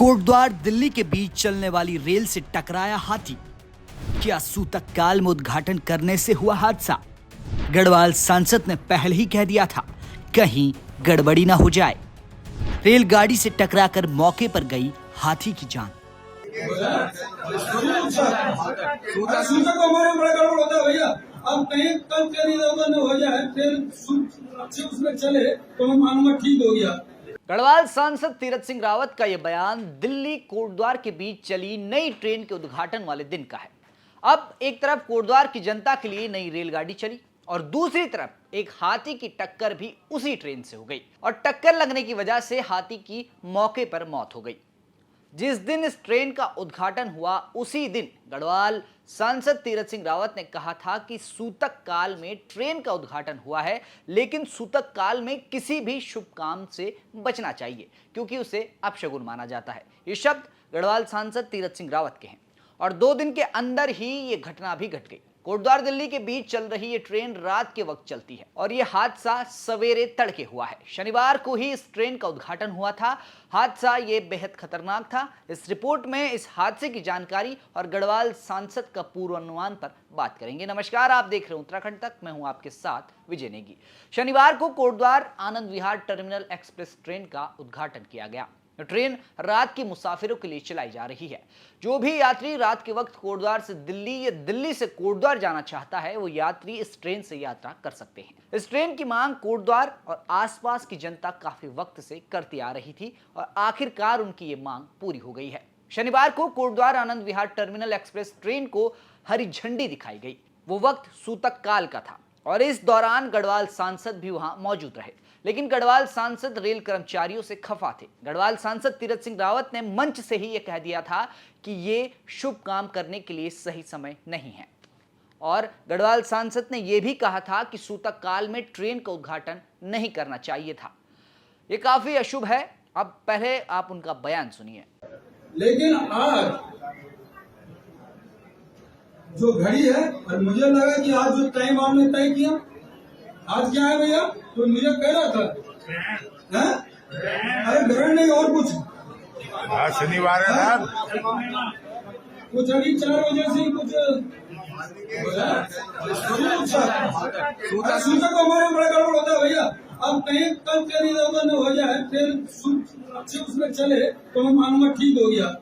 कोटद्वार दिल्ली के बीच चलने वाली रेल से टकराया हाथी। क्या सूतक काल में उद्घाटन करने से हुआ हादसा? गढ़वाल सांसद ने पहले ही कह दिया था कहीं गड़बड़ी ना हो जाए। रेलगाड़ी से टकराकर मौके पर गई हाथी की जान। सूचक को हमारे बड़ा गड़बड़ होता है भैया। अब कहीं कल तेरी न हो जाए फिर अच्छे उसमें चले तो मैं मानूंगा ठीक हो गया। गढ़वाल सांसद तीरथ सिंह रावत का यह बयान दिल्ली कोटद्वार के बीच चली नई ट्रेन के उद्घाटन वाले दिन का है। अब एक तरफ कोटद्वार की जनता के लिए नई रेलगाड़ी चली और दूसरी तरफ एक हाथी की टक्कर भी उसी ट्रेन से हो गई और टक्कर लगने की वजह से हाथी की मौके पर मौत हो गई। जिस दिन इस ट्रेन का उद्घाटन हुआ उसी दिन गढ़वाल सांसद तीरथ सिंह रावत ने कहा था कि सूतक काल में ट्रेन का उद्घाटन हुआ है, लेकिन सूतक काल में किसी भी शुभ काम से बचना चाहिए क्योंकि उसे अपशगुन माना जाता है। ये शब्द गढ़वाल सांसद तीरथ सिंह रावत के हैं और 2 दिन के अंदर ही ये घटना भी घट गई। कोटद्वार दिल्ली के बीच चल रही ये ट्रेन रात के वक्त चलती है और ये हादसा सवेरे तड़के हुआ है। शनिवार को ही इस ट्रेन का उद्घाटन हुआ था। हादसा ये बेहद खतरनाक था। इस रिपोर्ट में इस हादसे की जानकारी और गढ़वाल सांसद का पूर्वानुमान पर बात करेंगे। नमस्कार, आप देख रहे हैं उत्तराखंड तक, मैं हूं आपके साथ विजय नेगी। शनिवार को Kotdwar Anand Vihar terminal express train का उद्घाटन किया गया। ट्रेन रात के मुसाफिरों के लिए चलाई जा रही है। जो भी यात्री रात के वक्त कोटद्वार से दिल्ली या दिल्ली से कोटद्वार जाना चाहता है वो यात्री इस ट्रेन से यात्रा कर सकते हैं। इस ट्रेन की मांग कोटद्वार और आसपास की जनता काफी वक्त से करती आ रही थी और आखिरकार उनकी ये मांग पूरी हो गई है। शनिवार को Kotdwar Anand Vihar terminal express train को हरी झंडी दिखाई गई। वो वक्त सूतक काल का था और इस दौरान गढ़वाल सांसद भी वहां मौजूद रहे, लेकिन गढ़वाल सांसद रेल कर्मचारियों से खफा थे। गढ़वाल सांसद तीरथ सिंह रावत ने मंच से ही यह कह दिया था कि ये शुभ काम करने के लिए सही समय नहीं है और गढ़वाल सांसद ने यह भी कहा था कि सूतक काल में ट्रेन का उद्घाटन नहीं करना चाहिए था। यह काफी अशुभ है। अब पहले आप उनका बयान सुनिए। लेकिन आज जो घड़ी है और मुझे लगा कि आज जो टाइम आपने तय किया, आज क्या है भैया? तो मुझे कह रहा था है? अरे ग्रहण नहीं और कुछ आज शनिवार है ना, कुछ अभी 4 बजे से कुछ सूचक को हमारे बड़ा गड़बड़ होता है भैया। अब कहीं कल तेरी न हो जाए फिर अच्छे उसमें चले तो मैं मानूंगा ठीक हो गया।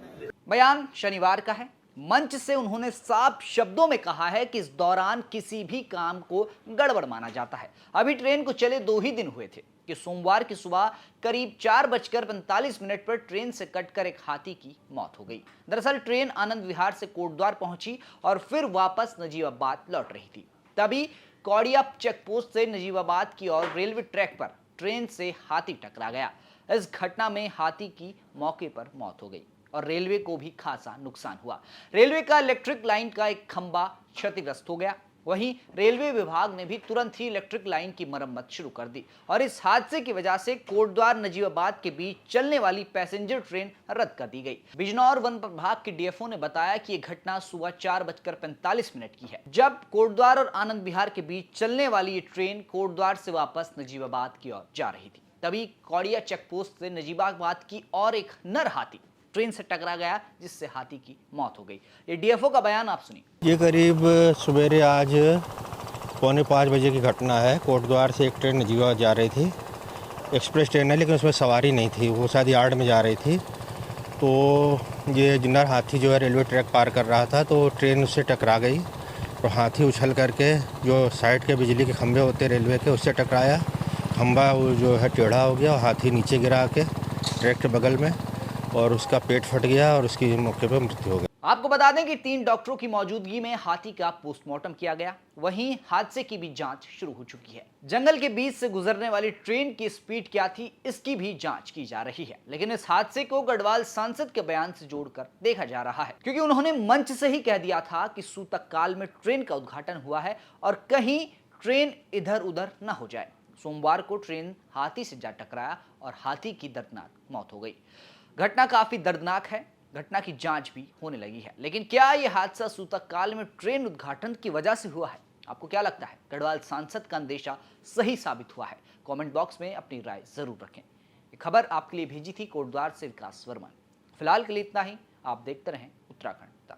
बयान शनिवार का है। मंच से उन्होंने साफ शब्दों में कहा है कि इस दौरान किसी भी काम को गड़बड़ माना जाता है। अभी ट्रेन को चले 2 ही दिन हुए थे कि सोमवार की सुबह करीब 4:45 पर ट्रेन से कटकर एक हाथी की मौत हो गई। दरअसल ट्रेन आनंद विहार से कोटद्वार पहुंची और फिर वापस नजीबाबाद लौट रही थी। तभी कौड़िया चेक पोस्ट से नजीबाबाद की ओर रेलवे ट्रैक पर ट्रेन से हाथी टकरा गया। इस घटना में हाथी की मौके पर मौत हो गई और रेलवे को भी खासा नुकसान हुआ। रेलवे का इलेक्ट्रिक लाइन का एक खंभा क्षतिग्रस्त हो गया। वहीं रेलवे विभाग ने भी तुरंत ही इलेक्ट्रिक लाइन की मरम्मत शुरू कर दी और इस हादसे की वजह से कोटद्वार नजीबाबाद के बीच चलने वाली पैसेंजर ट्रेन रद्द कर दी गई। बिजनौर वन प्रभाग के डीएफओ ने बताया कि यह घटना सुबह 4:45 की है, जब कोटद्वार और आनंद विहार के बीच चलने वाली ये ट्रेन कोटद्वार से वापस नजीबाबाद की ओर जा रही थी। तभी कौड़िया चेक पोस्ट से नजीबाबाद की और एक नर हाथी ट्रेन से टकरा गया, जिससे हाथी की मौत हो गई। ये डीएफओ का बयान आप सुनिए। ये करीब सवेरे आज 4:45 बजे की घटना है। कोटद्वार से एक ट्रेन नजीबाबाद जा रही थी। एक्सप्रेस ट्रेन है लेकिन उसमें सवारी नहीं थी, वो शायद यार्ड में जा रही थी। तो ये नर हाथी जो है रेलवे ट्रैक पार कर रहा था तो ट्रेन उससे टकरा गई। तो हाथी उछल करके जो साइड के बिजली के खंभे होते रेलवे के उससे टकराया। खंभा वो जो है टेढ़ा हो गया और हाथी नीचे गिरा के ट्रैक के बगल में और उसका पेट फट गया और उसकी मौके पर मृत्यु हो गई। आपको बता दें कि 3 डॉक्टरों की मौजूदगी में हाथी का पोस्टमार्टम किया गया। वहीं हादसे की भी जांच शुरू हो चुकी है। जंगल के बीच से गुजरने वाली ट्रेन की स्पीड क्या थी, इसकी भी जांच की जा रही है। लेकिन इस हादसे को गढ़वाल सांसद के बयान से जोड़कर देखा जा रहा है, क्योंकि उन्होंने मंच से ही कह दिया था कि सूतक काल में ट्रेन का उद्घाटन हुआ है और कहीं ट्रेन इधर उधर न हो जाए। सोमवार को ट्रेन हाथी से जा टकराया और हाथी की दर्दनाक मौत हो गई। घटना काफी दर्दनाक है। घटना की जांच भी होने लगी है, लेकिन क्या यह हादसा सूतक काल में ट्रेन उद्घाटन की वजह से हुआ है? आपको क्या लगता है? गढ़वाल सांसद का अंदेशा सही साबित हुआ है? कमेंट बॉक्स में अपनी राय जरूर रखें। ये खबर आपके लिए भेजी थी कोटद्वार से विकास वर्मा। फिलहाल के लिए इतना ही। आप देखते रहें उत्तराखंड तक।